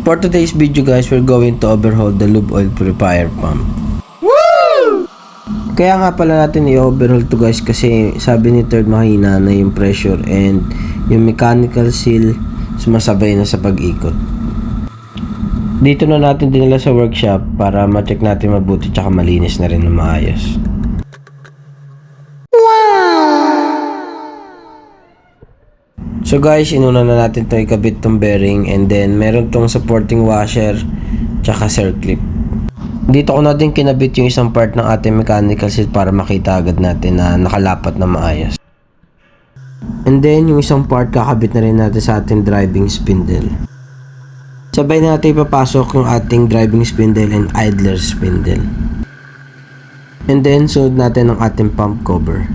For today's video guys, we're going to overhaul the lube oil purifier pump. Kaya nga pala natin i-overhaul to guys kasi sabi ni Third mahina na yung pressure and yung mechanical seal sumasabay na sa pag-ikot. Dito na natin dinala sa workshop para ma-check natin mabuti tsaka malinis na rin na maayos. So guys, inuna na natin itong ikabit tong bearing and then meron tong supporting washer tsaka circlip. Dito ko natin kinabit yung isang part ng ating mechanical seal para makita agad natin na nakalapat na maayos. And then yung isang part kakabit na rin natin sa ating driving spindle. Sabay na natin ipapasok yung ating driving spindle and idler spindle. And then sunod natin ang ating pump cover.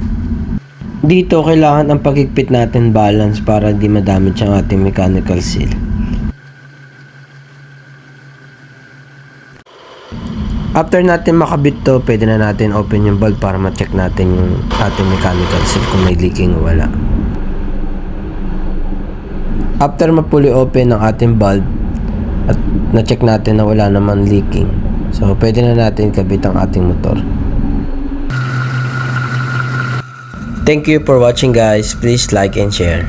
Dito kailangan ang pagigpit natin balance para hindi madamage ang ating mechanical seal. After natin makabit to, pwede na natin open yung valve para ma-check natin yung ating mechanical seal kung may leaking o wala. After ma-fully open ang ating valve at na-check natin na wala naman leaking, so pwede na natin kabit ang ating motor. Thank you for watching guys. Please like and share.